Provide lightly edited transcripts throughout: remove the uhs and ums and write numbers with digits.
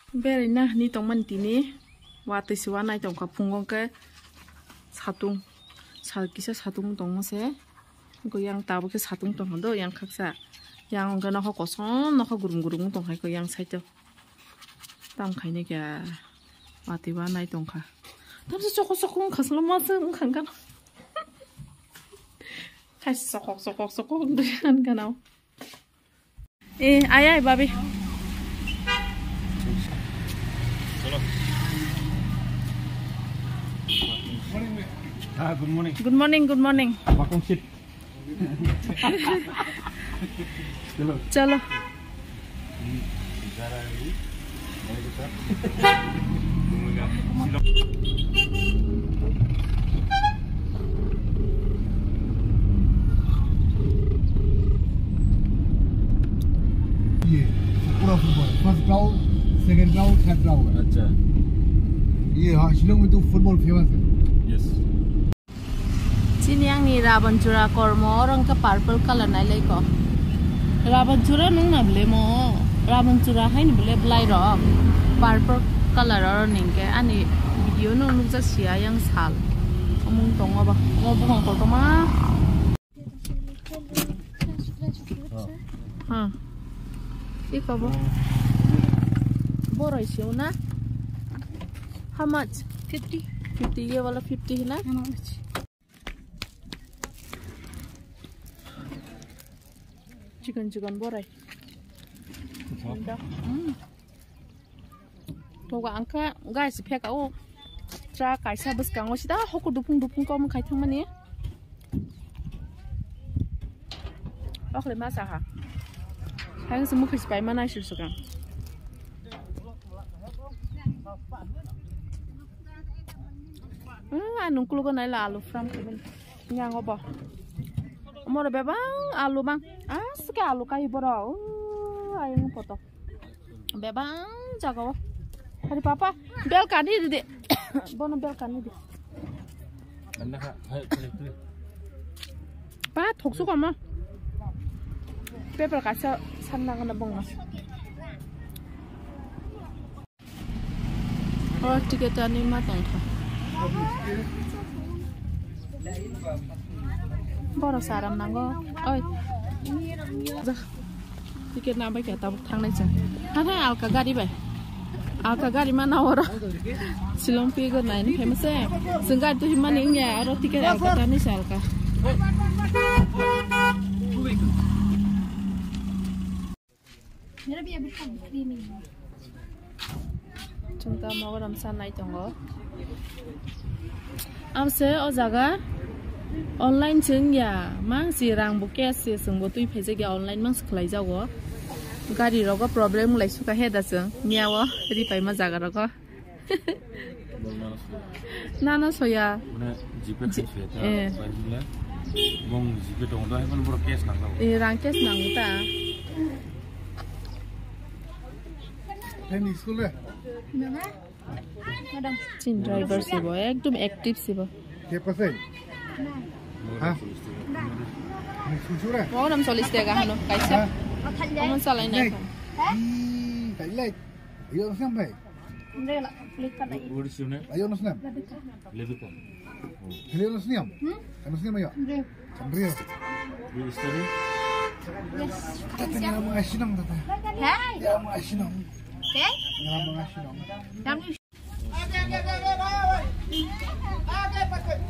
Berina ni tongman tini wate siwa nai tong kapungong ke satung kisa satung tong se ko yang tabu ke satung tong do yang khaksa yang ga no koson no gurum gurum tong ko yang saito tang khaine kya wate wa nai tong kha tam se choko sokong khaslo ma se kan kan khas sokok kan kanau ayai babi Good morning. Good morning, good morning. Welcome sit. Chalo. पूरा football first round second round third round अच्छा ये हाँ शिलोंग में तो football famous है yes Sini yang ni Rabanchura kormo orang ke purple color nai lei ko. Rabanchura nung na bele mo. Rabanchura hai ni bele blai ro. Purple color orang ning ke ani video nung nung ja sia yang sal. Omong tong ba. Ngo buang ko to ma. Ha. Iko bo. Borai siu na. How much? 50. 50 ye wala 50 na. Chicken borai. Toga angka guys pek au tra kaisa bus kang wasida hoko dupung ko mun kai thang mani. Okle masa ha. Hang semu khis pai mana shir sukang. Anung kulo ko nai la alu from keben. Nyang obo. Mau ada bebang alu bang, suka alu kayu boro, ayam foto, bebang jago, hari papa bel kani dede, bono bel kani dede, pa thok su kama, paper kasa sanang na bong mas, oh tiket ani matang tha. Boro saram nanggo, oi, tiket nambah kita thang naik cang, hana alka gari mana orang, silong pigo naik ni famous eh, senggat tu himan ini ya, orang tiket alka tani alka. Contoh mau orang sana naik tunggu, amse o jaga. Online chừng ya, mang si rang buket si sung botui phese ge online mang sklai jago. Gari rogo problem lai suka heda chừng, nyawo ri pai ma jaga rogo. Nana soya. Mana jipe khse ta bajila. Bong jipe dong do hai man bor case nang law. Rang case nang ta. Family school है Madam chin driver sibo ekdom active sibo. क्या पसंद हाँ सुसुरा Mau nam solis tega hano kaisa. Omon salai nai. Thầy lại ayo nasnam भाई What is your name? ayo nasnam Levika. ayo nasnam nasnam ayo Chandriyo You study? tata nga mga asinong tata nga mga asinong nga mga asinong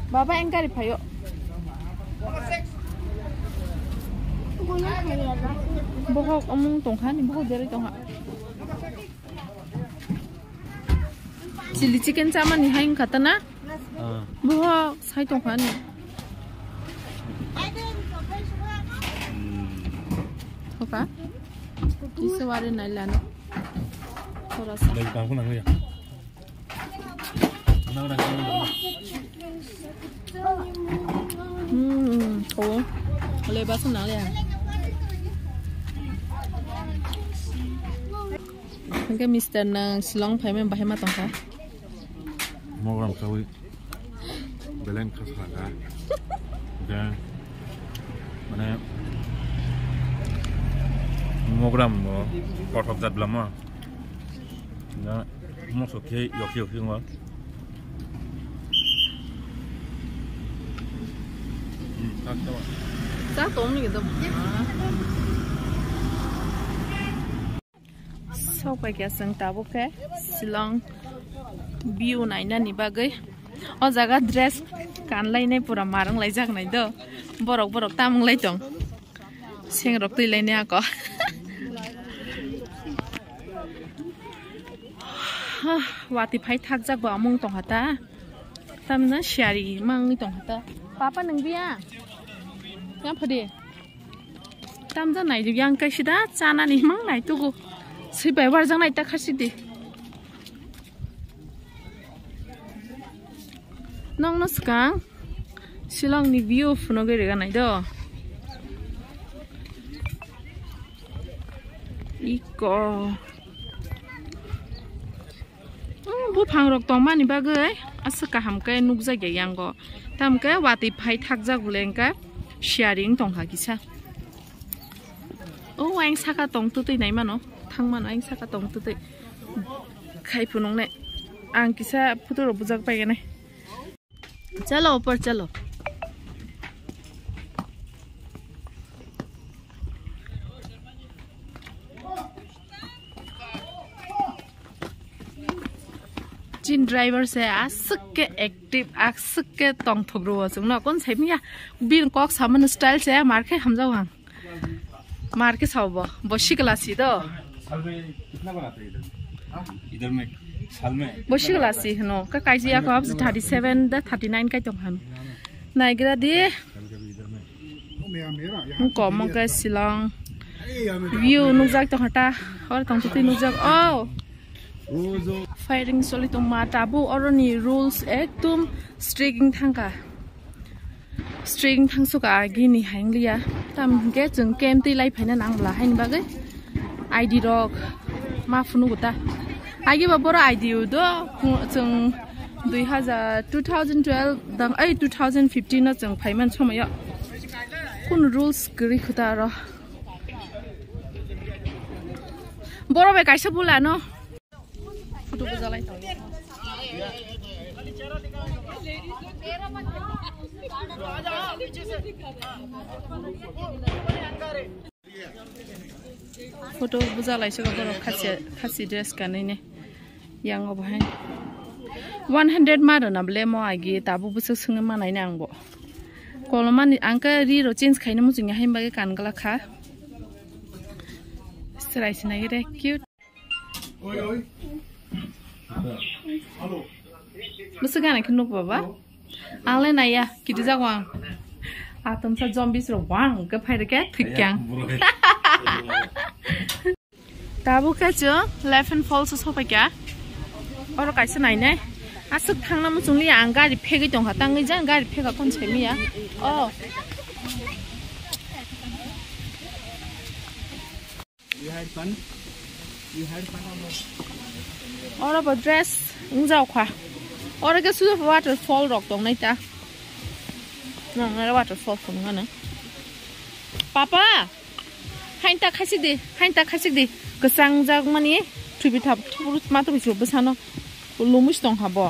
Baba engkari payo. Bohok omong tongkha ni bohok dari tongkha. Chili chicken sama ni haing kata na? Bohok sai tongkha ni. Hoka? Isa wari na ilano. Thora sa. Lagi kamu nang ya? Nang nang. Oh. Boleh bahasa nang ya. Angke Mister nang silong payment bahaya matang ka. Mau orang tahu. Belen khas laga. Dan mana program pot of that blama 나 먹어 개 역시 거. 딱 좋아. Chắc tốn như vậy sau bài kia sang tabo ke Shillong view này nè ní bagai ở jaga dress kan lai này pura marang lai jak này do borok borok tamang lai tong seng rok tui lai ne ko wati phai thak jak ba mung tong hata tam na shari mang ni tong hata papa nang bia yang phadi tam za nai yang kai sida chana ni mang nai tu go sei bai war jang nai ta khasi di nong no skang Shillong ni view funo ge rega nai do iko bu phang rok tong mani ba ge asa ka ham kai nuk ja ge yang go tam ka wati phai thak ja guleng ka sharing tong ha kisa ô anh saka tong tu tui nai ma no thang ma no anh saka tong tu tui khai phunong ne ang kisa photo ro bujak pai ne चलो ऊपर चलो जिन driver से आसक के active आसक के तंग थोब्रो जों न कोन छैमिया बिन कक सामन स्टाइल से मार के हम जाओ हंग मार के सावबो बसी क्लासी दो साल में कितना बनाते हैं इधर में साल में बसी क्लासी नो का काजिया को अब 37 दा 39 का तंग हम नाइग्रा दे को म के शिलंग व्यू नुजाक तो हटा और तंग तो नुजाक ओ फायरिंग सोली तो माताबो और नि रूल्स एकदम स्ट्रिक्ट थांका स्ट्रिक्ट थांसुका गिनि हांगलिया ताम के जों केमति लाइ फाइना नांगला हाइन बागै आईडी रक मा फुनु गुता आगे बाबर आईडी दो जों 2012 दं 2015 न जों फाइमान समय कुन रूल्स गरि खुता र बरो बे काइसा बुला न फोटो बजालाई फोटो बजालाई सको बरो खासी ड्रेस गानै ने yang obahay 100 maro na ble mo agi tabu busuk sunga manai na angbo koloman angka ri ro change khaina mu jinga haim bage kan gala kha strai sinai re cute oi oi hello busuk gana kinu baba angle na ya kiti jagwang atom sa zombies ro wang ga phai ke thikyang tabu ka jo Elephant Falls so pa kya और कैसे नहीं ने आसुक थांना मुचुंगली आं गारि फेगै दं हाताङै जां गारि फेगा कोन छैमिया ओ you had fun और अब ड्रेस उजाव खा और के सु वाटरफॉल रक दं नै ता नंगा वाटरफॉल फुंगा न पापा हाइनता खासि दे गोसां जाग माने थुबि थाब थुरुत मा तो बिसो बसानो लुमुस दं हाबो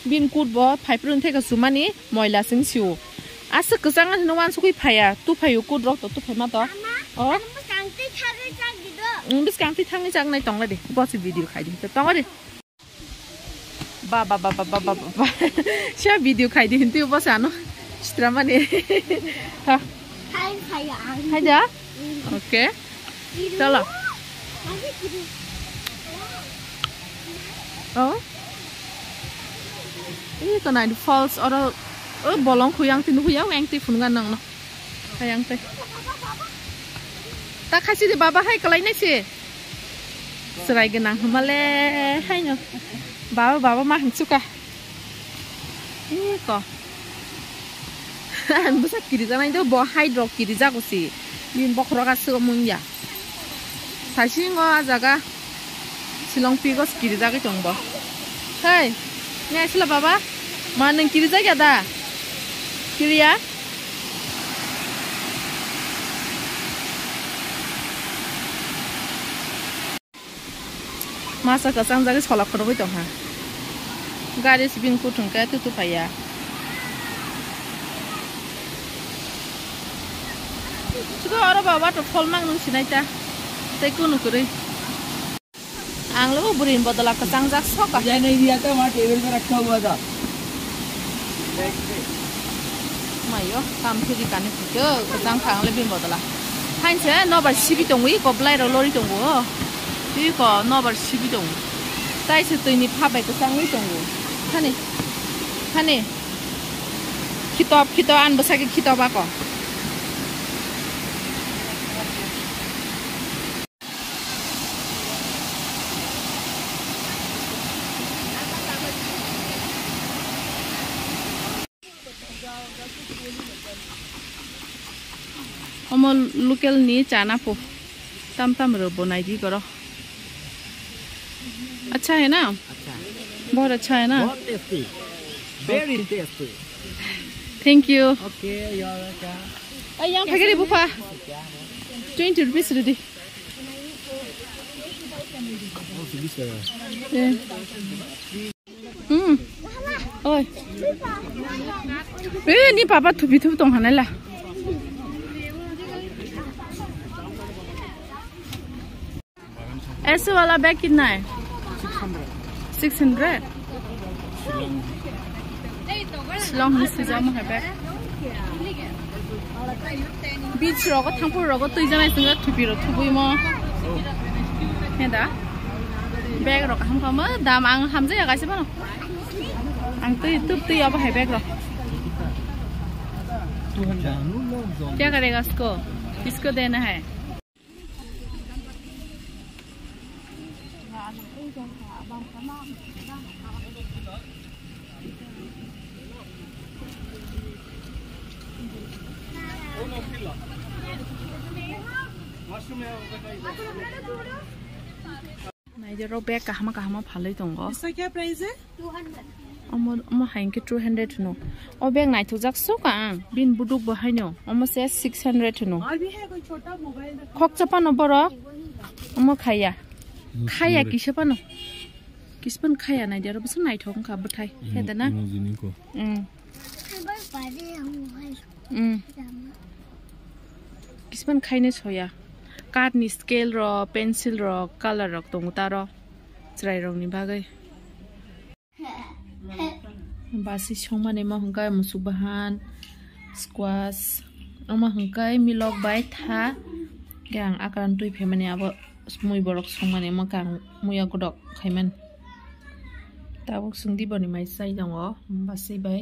बिन कुट बो फाइप्रन थेगा सुमानि मयला सिं सिउ आसे गोसां न वान सुखै फाया तु फायु कुट रक तो फाय मा तो ओ बिस कांति थाङै जाग नै दंला दे बस भिडियो खाइदि त दङ दे बा सा भिडियो खाइदि हिन्ति बसानो चित्रा माने हा हाय जा ओके चलो oh ini kana di falls or bolong khuyang tin khuyang yang ti fungan nang no hayang te ta khasi de baba hai kalai nai se serai genang hamale hai no baba ma hang suka ini ko an busa kiri janai do bo hydro kiri jagosi bin bokro ga se mun ya 다시 거 자가 Shillong 피고 길이 자기 정보. 헤이, 네 실라 봐봐. 많은 길이 자기다. 길이야? masa kasang jagi solak kono bai tong ha gari sibin kutung ka tu paya chuko aro baba to phol mang nung sinai ta tai kunu kuri ang lo burin bodala kasang jak soka जय नहीं दिया था वहाँ table पे रखा हुआ था mayo kam thuri kan phujo kasang khang le bin bodala hain che no bar sibi tong wi ko blai ro lori tong wo ti ko no bar sibi tong tai se tui ni pha bai kasang wi tong wo hani kitop an basa ke kitop ba ko Omo local ni chana po tam ro bonai di करो अच्छा है ना बहुत अच्छा है ना बहुत tasty very tasty thank you okay यार क्या yang phageri bufa 20 rupees ready oi ni papa thubi thubi tong hanala ऐसे वाला बैग कितना है 600 शिलोंग से जामा है बैग बीच रगो थांपुर रगो तुई जानाय संगा थुपिरो थुबुइमो हेदा बैग रग हमखामो दाम आं हामजे गासे बानो आं तुई अब है बैग रो क्या करेगा इसको किसको देना है नाइजरो बैग कहमा फालै दंगो इसका क्या प्राइस है 200 अमो हाइंके 200 नो ओ बैग नाइथो जाकसो का बिन बुदुक बहाइनो अमो से 600 नो और भी है कोई छोटा मोबाइल खक चपानो बरो अमो खाया किसपानो किसपन खाया नाइजरो बस नाइथो का बथाय हेदना किसपन खाइने छया कार्ड नि स्केल र पेन्सिल र कलर रक दङ तार ज्राइ रंनि बागै बासि संमाने म हंगाय मुसुबाहान स्क्वाश अमा हंगाय मिलक बाय था गां आकारान तुइ फेमाने अब मुइ बरक संमाने म गां मुया गदक खाइमान ताबक सुंदि बनि माइ साइ दङ बासि bye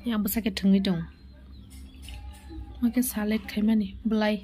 yang besar ke tengi dong, makan salad kayak mana, belai.